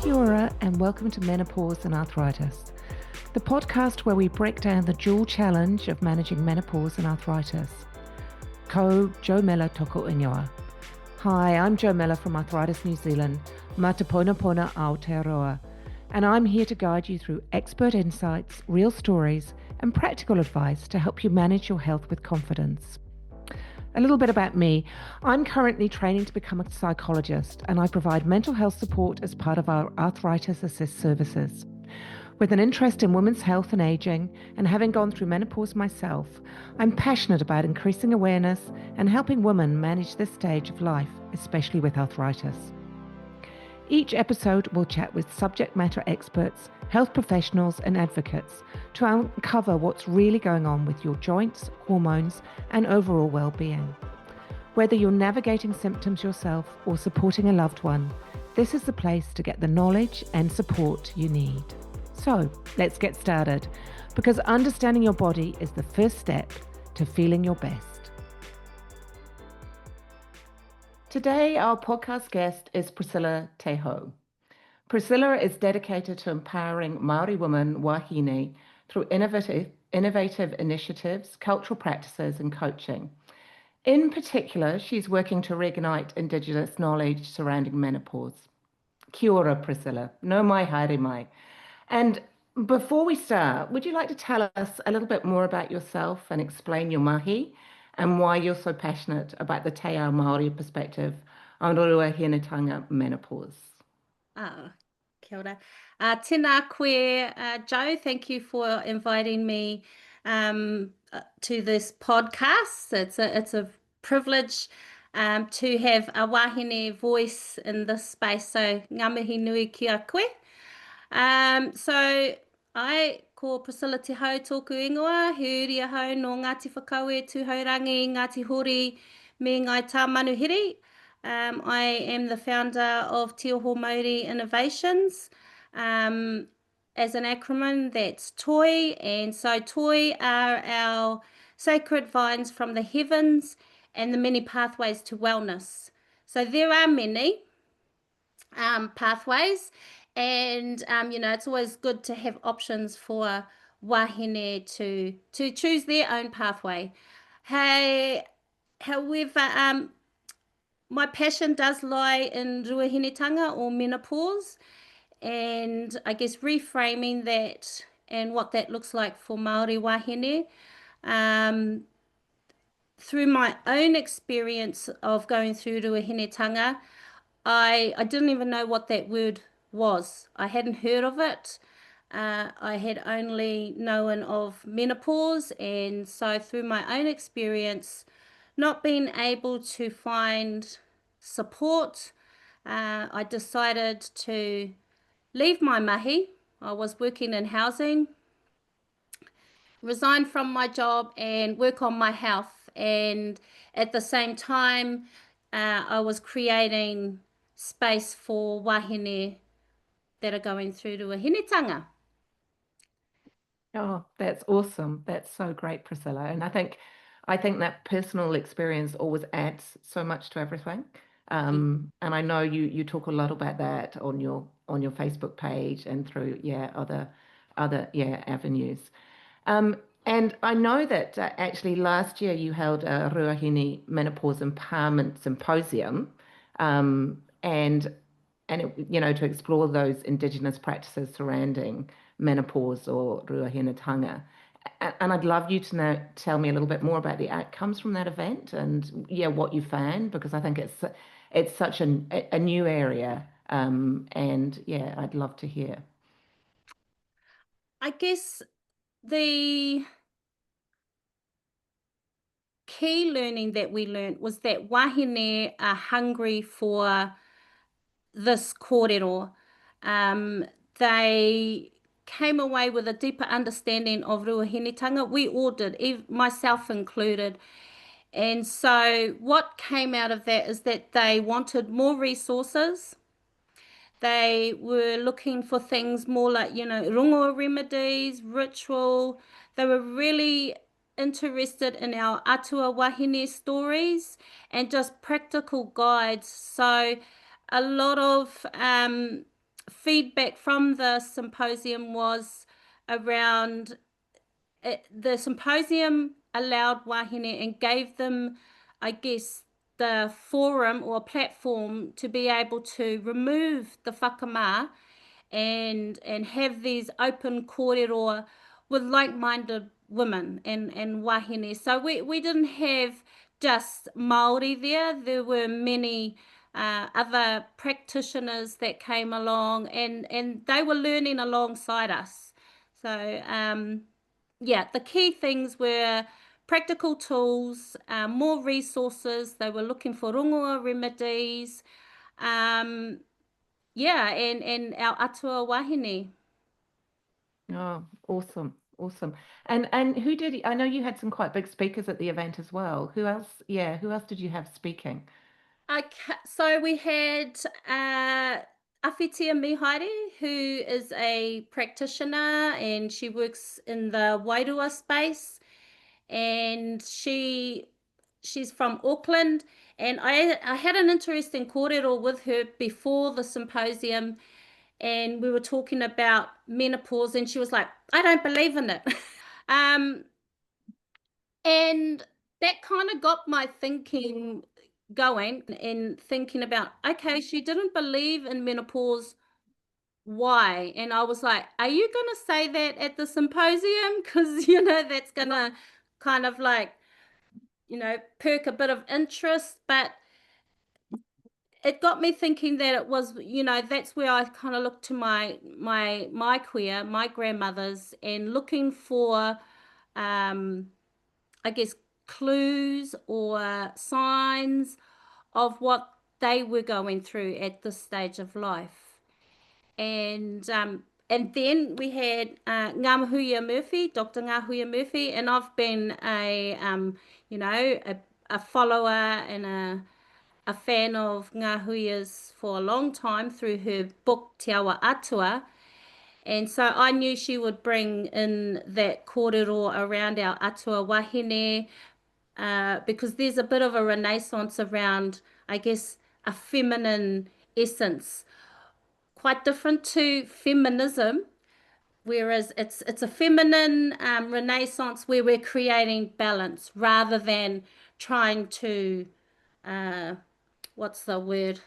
Kia ora and welcome to Menopause and Arthritis, the podcast where we break down the dual challenge of managing menopause and arthritis. Ko Jo Mela toko ingoa. Hi, I'm Jo Mela from Arthritis New Zealand, Mata Pona Pona Aotearoa, and I'm here to guide you through expert insights, real stories, and practical advice to help you manage your health with confidence. A little bit about me. I'm currently training to become a psychologist, and I provide mental health support as part of our Arthritis Assist services. With an interest in women's health and aging, and having gone through menopause myself, I'm passionate about increasing awareness and helping women manage this stage of life, especially with arthritis. Each episode will chat with subject matter experts, health professionals and advocates to uncover what's really going on with your joints, hormones and overall well-being. Whether you're navigating symptoms yourself or supporting a loved one, this is the place to get the knowledge and support you need. So let's get started, because understanding your body is the first step to feeling your best. Today, our podcast guest is Priscilla Te Hau. Priscilla is dedicated to empowering Māori women wahine through innovative initiatives, cultural practices, and coaching. In particular, she's working to reignite Indigenous knowledge surrounding menopause. Kia ora, Priscilla. No mai, haere mai. And before we start, would you like to tell us a little bit more about yourself and explain your mahi and why you're so passionate about the Te Ao Māori perspective on ruahinetanga menopause? Kia ora. Tēnā koe, Joe. Thank you for inviting me to this podcast. It's a privilege to have a wahine voice in this space. So ngā mihi nui kia koe. So I ko Priscilla Te Hau tōku ingoa, he uri ahau no Ngāti Whakaue, Tūhourangi, Ngāti Hori, me Ngai Tamanuhiri. I am the founder of Ohomauri Innovations. As an acronym, that's TOI, and so TOI are our sacred vines from the heavens and the many pathways to wellness. So there are many pathways, and it's always good to have options for wahine to choose their own pathway. However, my passion does lie in ruahinetanga or menopause, and I guess reframing that and what that looks like for Māori wahine. Through my own experience of going through ruahinetanga, I didn't even know what that word was. I hadn't heard of it. I had only known of menopause, and so through my own experience, not being able to find support, I decided to leave my mahi. I was working in housing, resign from my job and work on my health. And at the same time, I was creating space for wahine that are going through to a hinetanga. Oh, that's awesome. That's so great, Priscilla. And I think that personal experience always adds so much to everything. And I know you talk a lot about that on your Facebook page and through other avenues. And I know that actually last year you held a Ruahine Menopause Empowerment Symposium, and it, to explore those Indigenous practices surrounding menopause or ruahinetanga. And I'd love you to now tell me a little bit more about the outcomes from that event and what you found, because I think it's such a new area, and I'd love to hear. I guess the key learning that we learned was that wahine are hungry for this kōrero. They came away with a deeper understanding of ruahinetanga. We all did, myself included. And so what came out of that is that they wanted more resources. They were looking for things more like, rongoā remedies, ritual. They were really interested in our atua wahine stories and just practical guides. So a lot of feedback from the symposium was around the symposium allowed wahine and gave them, I guess, the forum or platform to be able to remove the whakamā and have these open kōrero with like-minded women and wahine. So we didn't have just Māori there. There were many other practitioners that came along and they were learning alongside us. So yeah, the key things were practical tools, more resources. They were looking for rongoā remedies, yeah, and our atua wahine. Oh, awesome. Awesome. And who did, I know you had some quite big speakers at the event as well. Who else? Yeah, who else did you have speaking? So we had Awhitia Mihari, who is a practitioner and she works in the wairua space, and she's from Auckland. And I had an interesting kōrero with her before the symposium, and we were talking about menopause, and she was like, I don't believe in it. And that kind of got my thinking going and thinking about, okay, she didn't believe in menopause. Why? And I was like, are you going to say that at the symposium? Because, that's going to kind of like, perk a bit of interest. But it got me thinking that it was, that's where I kind of looked to my queer, my grandmothers, and looking for, I guess, clues or signs of what they were going through at this stage of life. And then we had Ngā Murphy, Dr. Ngā Murphy, and I've been a follower and a fan of Ngā Huia's for a long time through her book Te Awa Atua. And so I knew she would bring in that kōrero around our atua wahine, because there's a bit of a renaissance around, I guess, a feminine essence, quite different to feminism, whereas it's a feminine renaissance where we're creating balance rather than trying to, what's the word?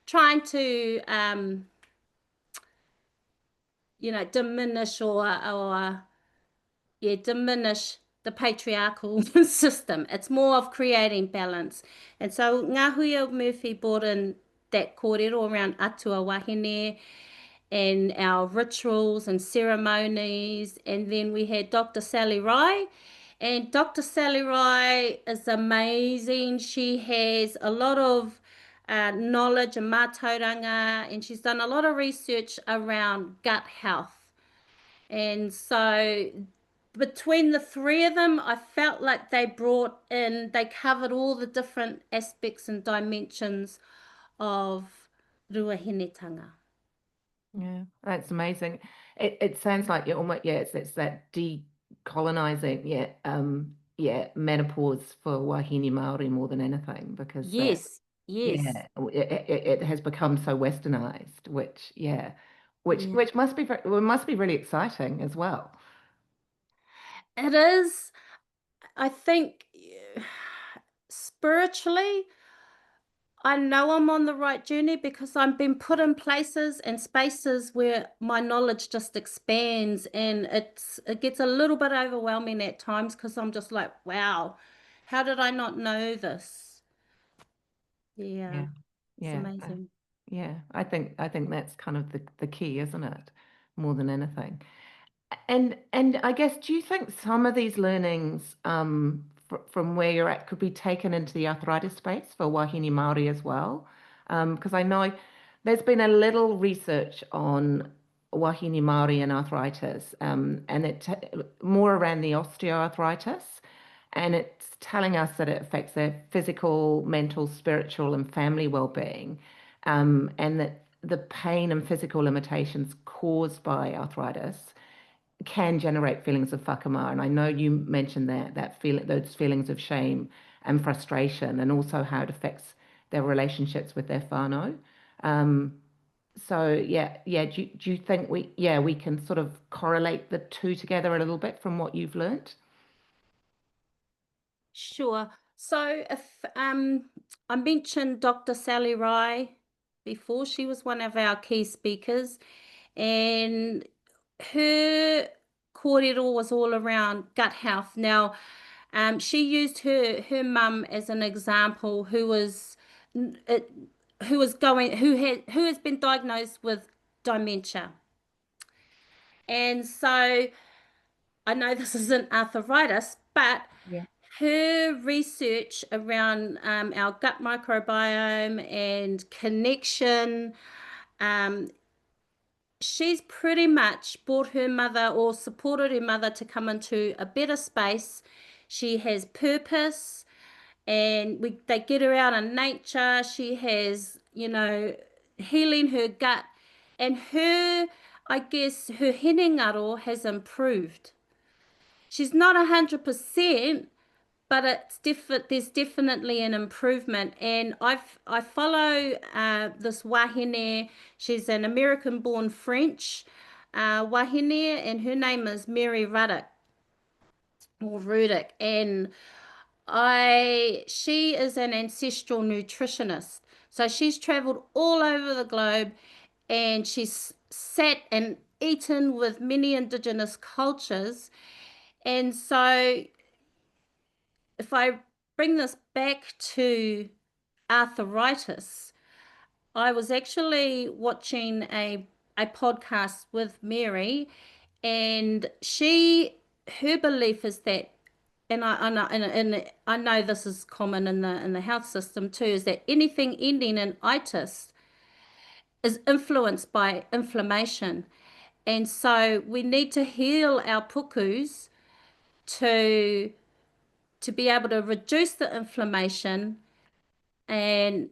Trying to, diminish diminish the patriarchal system. It's more of creating balance. And so Ngā Murphy brought in that kōrero around atua wahine and our rituals and ceremonies. And then we had Dr. Sally Rai. And Dr. Sally Rai is amazing. She has a lot of knowledge and mātauranga, and she's done a lot of research around gut health. And so between the three of them, I felt like they covered all the different aspects and dimensions of ruahinetanga. Yeah, that's amazing. It sounds like you're almost, it's that decolonizing, menopause for wāhine Māori more than anything, because Yes. it has become so westernized, which must be really exciting as well. It is. I think spiritually, I know I'm on the right journey because I'm being put in places and spaces where my knowledge just expands, and it gets a little bit overwhelming at times because I'm just like, wow, how did I not know this? Yeah. It's amazing. I think that's kind of the key, isn't it? More than anything. And I guess, do you think some of these learnings from where you're at could be taken into the arthritis space for wāhine Māori as well? Because I know there's been a little research on wāhine Māori and arthritis, and it's more around the osteoarthritis, and it's telling us that it affects their physical, mental, spiritual, and family well-being, and that the pain and physical limitations caused by arthritis can generate feelings of whakamā. And I know you mentioned those feelings of shame and frustration, and also how it affects their relationships with their whānau. So yeah. Do you think we can sort of correlate the two together a little bit from what you've learnt? Sure. So if I mentioned Dr. Sally Rye before, she was one of our key speakers, and her kōrero was all around gut health. Now, she used her mum as an example, n- it, who has been diagnosed with dementia, and so I know this isn't arthritis, but Yeah. her research around our gut microbiome and connection, um, she's pretty much brought her mother or supported her mother to come into a better space. She has purpose, and they get her out in nature. She has, healing her gut, and I guess, her hinengaro has improved. She's not 100%, but there's definitely an improvement. And I follow this wahine. She's an American-born French wahine, and her name is Mary Ruddock or Rudick. And she is an ancestral nutritionist. So she's traveled all over the globe, and she's sat and eaten with many indigenous cultures. And so if I bring this back to arthritis, I was actually watching a podcast with Mary, and her belief is that, and I know this is common in the health system too, is that anything ending in itis is influenced by inflammation. And so we need to heal our pukus to be able to reduce the inflammation, and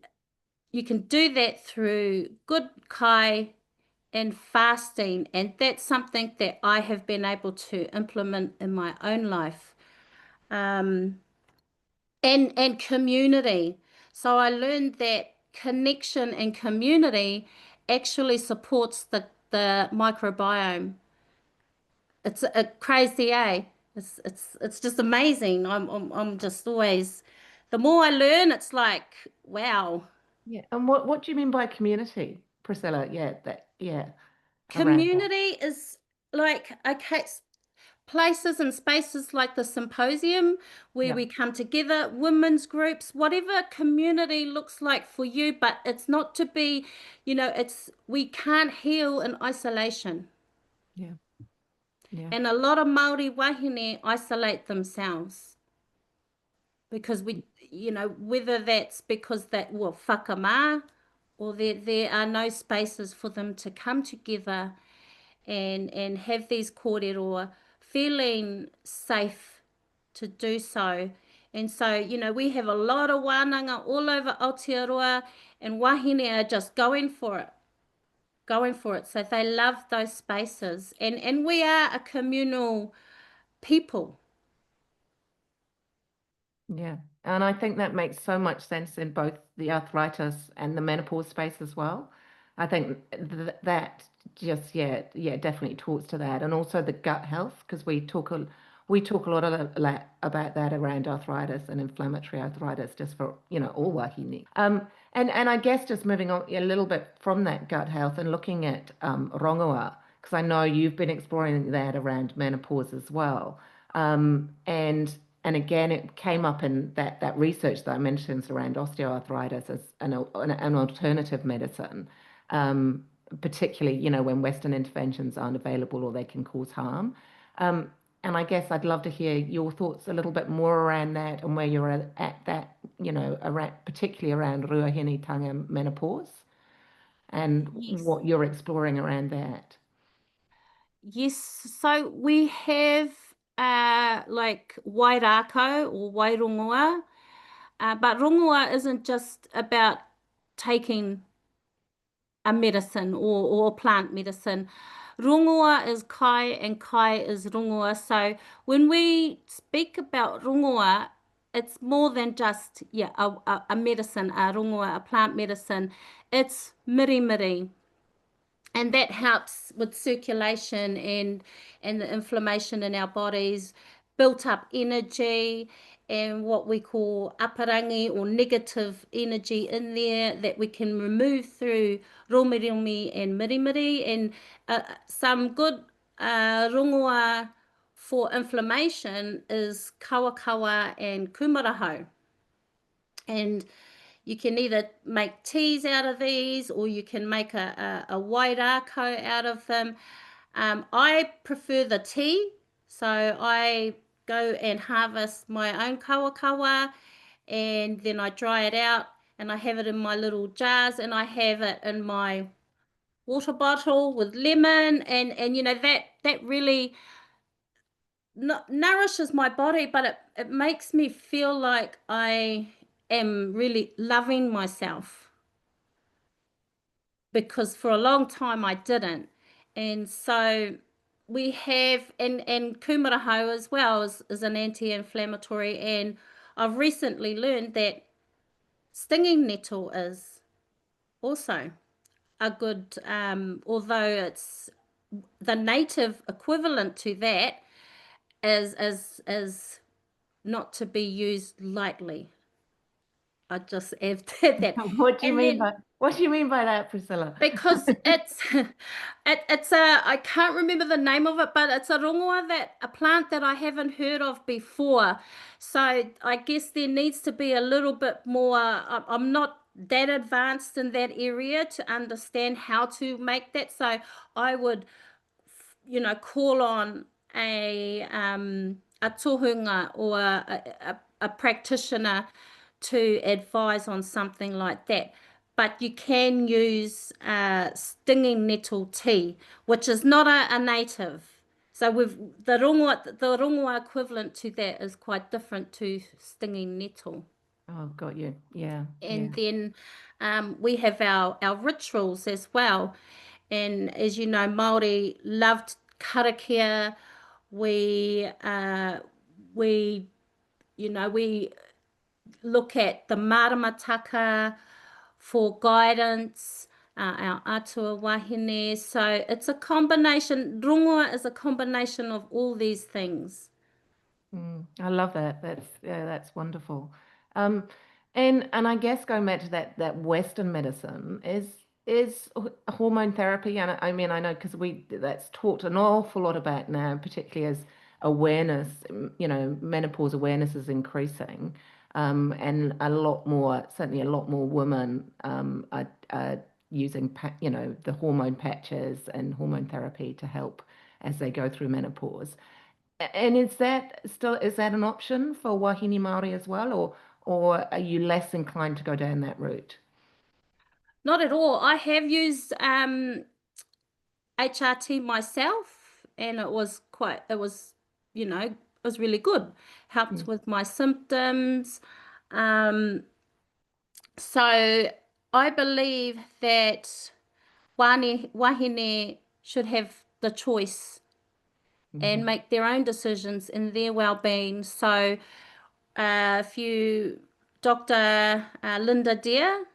you can do that through good kai and fasting, and that's something that I have been able to implement in my own life. um, and community. So I learned that connection and community actually supports the microbiome. It's a crazy, eh? It's just amazing. I'm just always, the more I learn, it's like, wow. Yeah. And what do you mean by community, Priscilla? Yeah, around that. Community is like, okay, places and spaces like the symposium where Yeah. we come together, women's groups, whatever community looks like for you, but it's not to be, we can't heal in isolation. Yeah. Yeah. And a lot of Maori wahine isolate themselves because whether that's because well, whakamā, or there are no spaces for them to come together and have these kōrero, feeling safe to do so. And so, we have a lot of wānanga all over Aotearoa, and wahine are just going for it, going for it. So they love those spaces. And we are a communal people. Yeah. And I think that makes so much sense in both the arthritis and the menopause space as well. I think that just, definitely talks to that. And also the gut health, because we talk a lot about that around arthritis and inflammatory arthritis, just for, all wahine. And I guess just moving on a little bit from that gut health and looking at rongoā, because I know you've been exploring that around menopause as well. And again, it came up in that research that I mentioned around osteoarthritis as an alternative medicine, particularly, when Western interventions aren't available or they can cause harm. Um, and I guess I'd love to hear your thoughts a little bit more around that and where you're at that, particularly around ruahinetanga menopause and Yes. what you're exploring around that. Yes. So we have like wairako or wairongoā, but rongoā isn't just about taking a medicine or plant medicine. Rongoā is kai and kai is rongoā. So when we speak about rongoā, it's more than just a medicine, a rongoā, a plant medicine. It's miri miri. and that helps with circulation and the inflammation in our bodies, built up energy, and what we call aparangi or negative energy in there that we can remove through romiromi and mirimiri. And some good rongoā for inflammation is kawakawa and kumarahau. And you can either make teas out of these, or you can make a wairako out of them. I prefer the tea, so I go and harvest my own kawakawa, and then I dry it out, and I have it in my little jars, and I have it in my water bottle with lemon, and you know that really nourishes my body, but it makes me feel like I am really loving myself, because for a long time I didn't. And so we have, and kumarahau as well is an anti-inflammatory, and I've recently learned that stinging nettle is also a good, although it's the native equivalent to that, is not to be used lightly. I just add that. What do you And mean then by that, Priscilla? because it's a, I can't remember the name of it, but it's a rongoā, that a plant that I haven't heard of before. So I guess there needs to be a little bit more. I'm not that advanced in that area to understand how to make that. So I would, call on a tohunga or a practitioner to advise on something like that. But you can use stinging nettle tea, which is not a native. So the rongoā equivalent to that is quite different to stinging nettle. Oh, got you. Yeah, yeah. And then we have our rituals as well. And as you know, Māori loved karakia. We we we look at the maramataka for guidance, our atua wahine. So it's a combination. Rongoā is a combination of all these things. I love that. That's wonderful. Um, and I guess going back to that Western medicine is hormone therapy. And I mean, I know because that's talked an awful lot about now, particularly as awareness, menopause awareness is increasing. And certainly a lot more women are using, the hormone patches and hormone therapy to help as they go through menopause. And is that an option for wāhine Māori as well, or are you less inclined to go down that route? Not at all. I have used HRT myself, and it was really good. Helped with my symptoms. So I believe that wahine should have the choice and make their own decisions in their well-being. So if you, Dr. Linda Deer,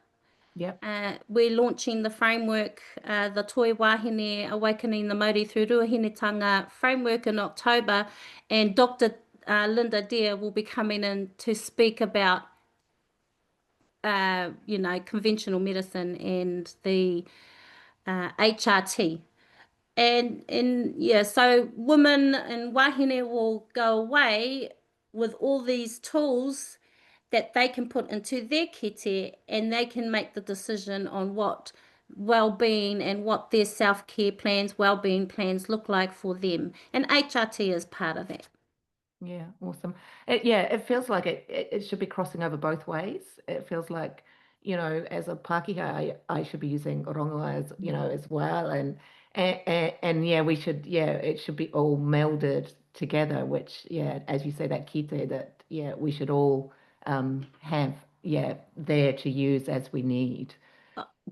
Yep. we're launching the framework, the Toi Wāhine Awakening the Māori through ruahinetanga framework in October, and Dr. Linda Deer will be coming in to speak about conventional medicine and the HRT. And yeah, so women and wahine will go away with all these tools that they can put into their kete, and they can make the decision on what well-being and what their self-care plans, well-being plans look like for them. And HRT is part of that. Yeah, awesome. It feels like it should be crossing over both ways. It feels like, as a Pākehā, I should be using rongoā as well. And yeah, it should be all melded together, which, as you say, that kite that, we should all have, there to use as we need.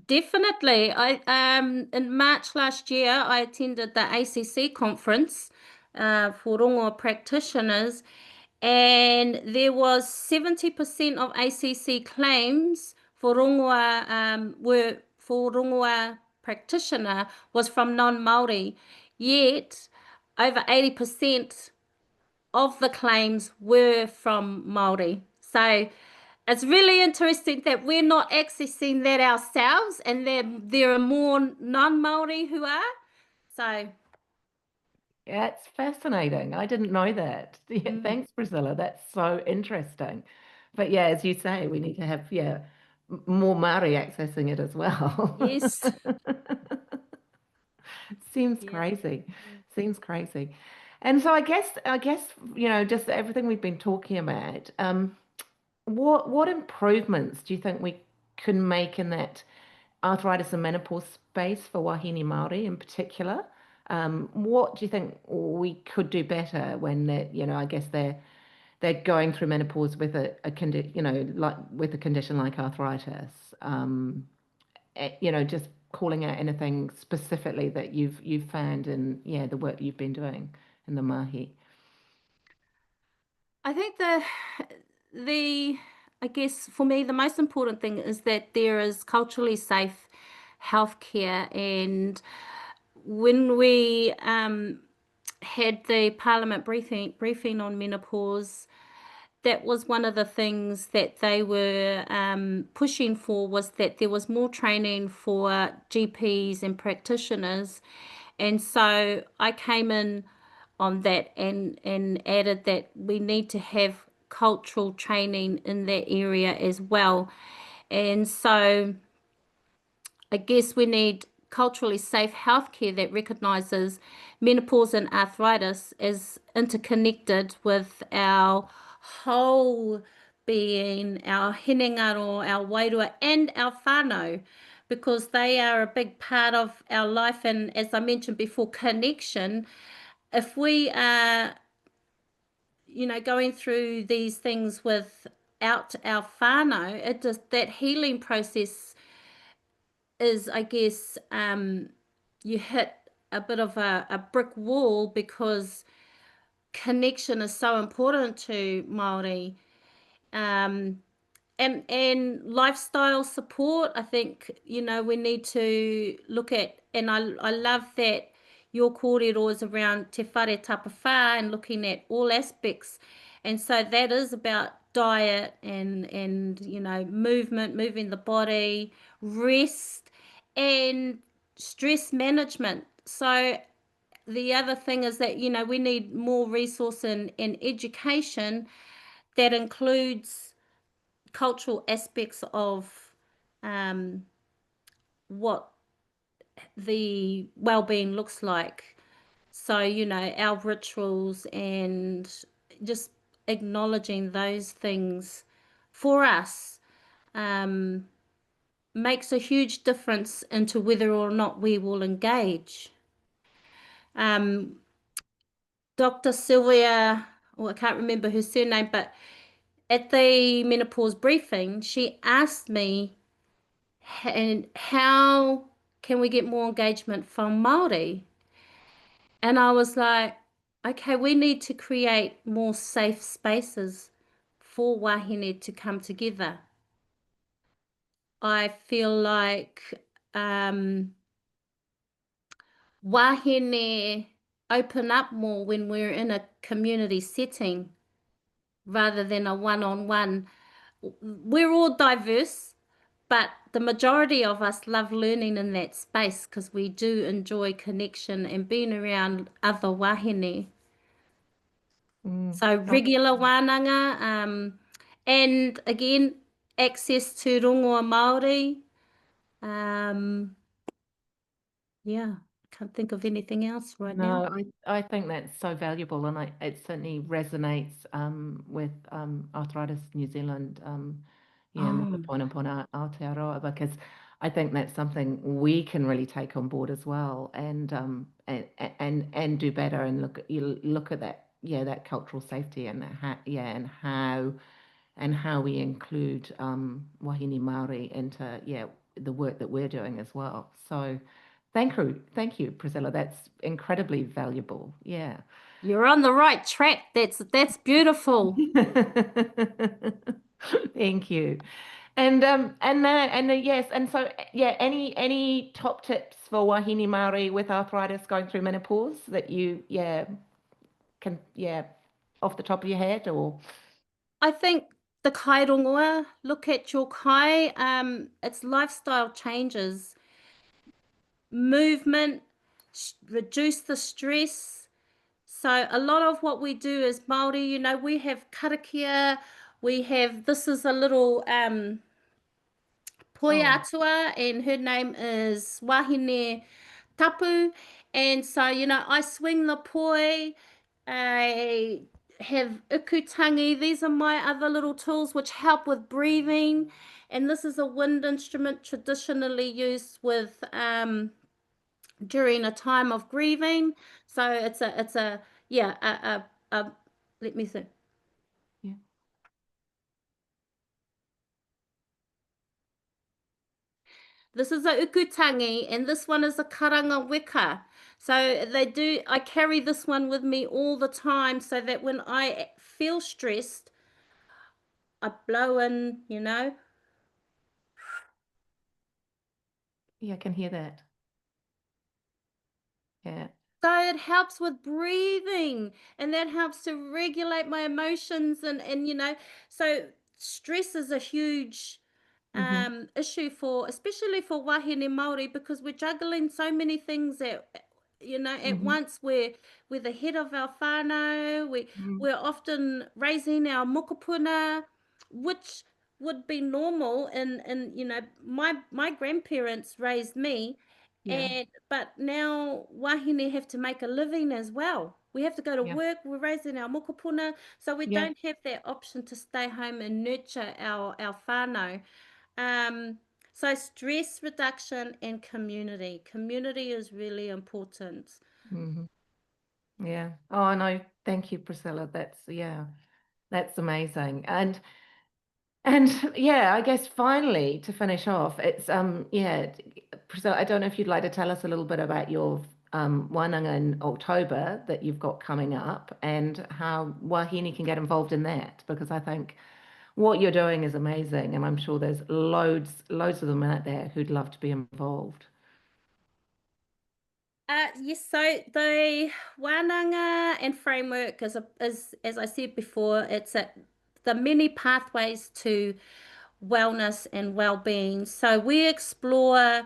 Definitely. In March last year, I attended the ACC conference for rongoā practitioners, and there was 70% of ACC claims for rongoā were for rongoā practitioner was from non-Māori, yet over 80% of the claims were from Māori. So it's really interesting that we're not accessing that ourselves, and there are more non-Māori who are. So yeah, it's fascinating. I didn't know that. Yeah, thanks, Priscilla. That's so interesting. But yeah, as you say, we need to have more Māori accessing it as well. yes. Seems Yeah. crazy. Seems crazy. And so I guess, just everything we've been talking about, what improvements do you think we can make in that arthritis and menopause space for wāhine Māori in particular? What do you think we could do better when I guess they're going through menopause with a condition, like with a condition like arthritis? Just calling out anything specifically that you've found in the work you've been doing in the mahi. I think I guess for me, the most important thing is that there is culturally safe healthcare. And when we had the Parliament briefing on menopause, that was one of the things that they were pushing for, was that there was more training for GPs and practitioners. And so I came in on that and added that we need to have cultural training in that area as well. And so I guess we need culturally safe healthcare that recognises menopause and arthritis as interconnected with our whole being, our hinengaro, our wairua, and our whānau, because they are a big part of our life. And as I mentioned before, connection. If we are, going through these things without our whānau, it just, that healing process is, I guess, you hit a bit of a brick wall, because connection is so important to Māori. And lifestyle support, I think, we need to look at, and I love that your kōrero is around te whare tapawhā and looking at all aspects. And so that is about diet and movement, moving the body, rest, and stress management. So the other thing is that, we need more resource in education that includes cultural aspects of what the well-being looks like. So, our rituals, and just acknowledging those things for us makes a huge difference into whether or not we will engage. Dr. Sylvia, I can't remember her surname, but at the menopause briefing, she asked me, and how can we get more engagement from Māori? And I was like, okay, we need to create more safe spaces for wahine to come together. I feel like wahine open up more when we're in a community setting rather than a one-on-one. We're all diverse, but the majority of us love learning in that space because we do enjoy connection and being around other wahine. So regular wānanga, and again, access to rongoā Māori. Yeah, can't think of anything else right now. No, I think that's so valuable, and it certainly resonates with Arthritis New Zealand, me te poina pona Aotearoa, because I think that's something we can really take on board as well, and do better, and look at that, that cultural safety, and how we include wahine Māori into the work that we're doing as well. So thank you, Priscilla. That's incredibly valuable. Yeah. You're on the right track. That's beautiful. Thank you. Yes, and so yeah, any top tips for wāhine Māori with arthritis going through menopause that you can off the top of your head or I think the kai rongoā, look at your kai, it's lifestyle changes, movement, reduce the stress. So a lot of what we do as Māori, you know, we have karakia, this is a little poi oh atua, and her name is wāhine tapu. And so, you know, I swing the poi, I have ukutangi. These are my other little tools which help with breathing. And this is a wind instrument traditionally used with during a time of grieving. So it's a yeah a let me see. yeah This is a ukutangi, and this one is a karanga weka. So I carry this one with me all the time so that when I feel stressed, I blow in, you know. I can hear that. Yeah. So it helps with breathing, and that helps to regulate my emotions, and you know, so stress is a huge Mm-hmm. issue for, especially for wahine Māori, because we're juggling so many things at, you know, at Mm-hmm. once. We're the head of our whānau, we're often raising our mokopuna, which would be normal, and you know, my grandparents raised me, Yeah. and but now wahine have to make a living as well. We have to go to Yeah. work, we're raising our mokopuna, so we Yeah. don't have that option to stay home and nurture our whānau. um, so stress reduction and community. Community is really important. Mm-hmm. Yeah. Oh no, thank you, Priscilla. That's amazing. And yeah, I guess finally to finish off, it's Priscilla, I don't know if you'd like to tell us a little bit about your wānanga in October that you've got coming up and how wahine can get involved in that, because I think what you're doing is amazing, and I'm sure there's loads of them out there who'd love to be involved. Yes, so the wānanga and framework is, as I said before, the many pathways to wellness and well-being. So we explore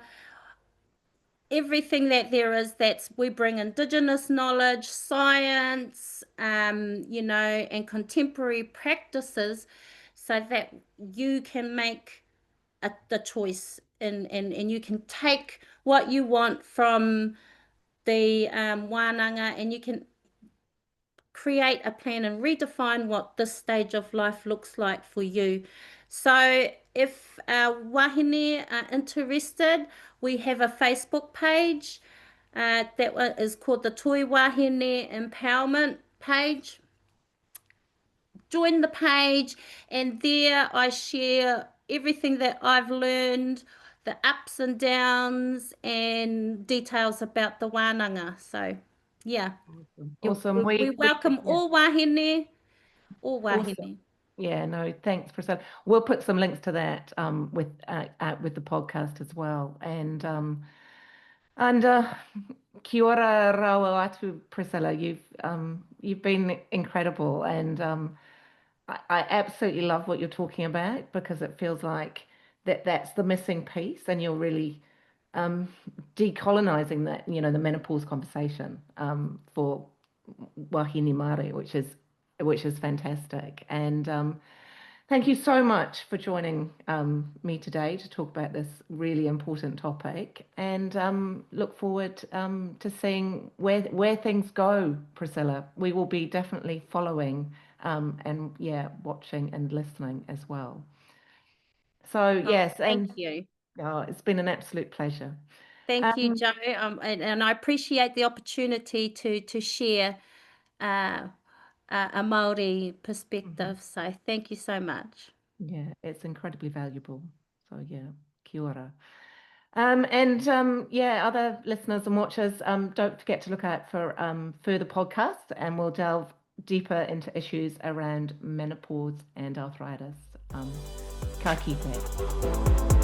everything that there is. We bring Indigenous knowledge, science, you know, and contemporary practices so that you can make the choice, and you can take what you want from the wānanga, and you can create a plan and redefine what this stage of life looks like for you. So if our wahine are interested, we have a Facebook page that is called the Tūhourangi Empowerment page. Join the page, and there I share everything that I've learned, the ups and downs, and details about the wānanga. So yeah, Awesome. Awesome. we welcome Yeah, all wahine, all awesome. wahine. Yeah, no, thanks, Priscilla. We'll put some links to that with the podcast as well. And kia ora rawa atu, Priscilla. You've been incredible, and I absolutely love what you're talking about because it feels like that's the missing piece, and you're really um, decolonizing that, the menopause conversation for wāhine Māori, which is fantastic. And thank you so much for joining me today to talk about this really important topic, and look forward to seeing where things go, Priscilla. We will be definitely following and watching and listening as well. So Oh, yes, thank and you. oh, it's been an absolute pleasure. Thank you, Um, Joe. And I appreciate the opportunity to share uh, a Maori mhm. perspective. So thank you so much. Yeah, it's incredibly valuable. So yeah, kia ora. Other listeners and watchers, don't forget to look out for further podcasts, and we'll delve deeper into issues around menopause and arthritis. Ka kite.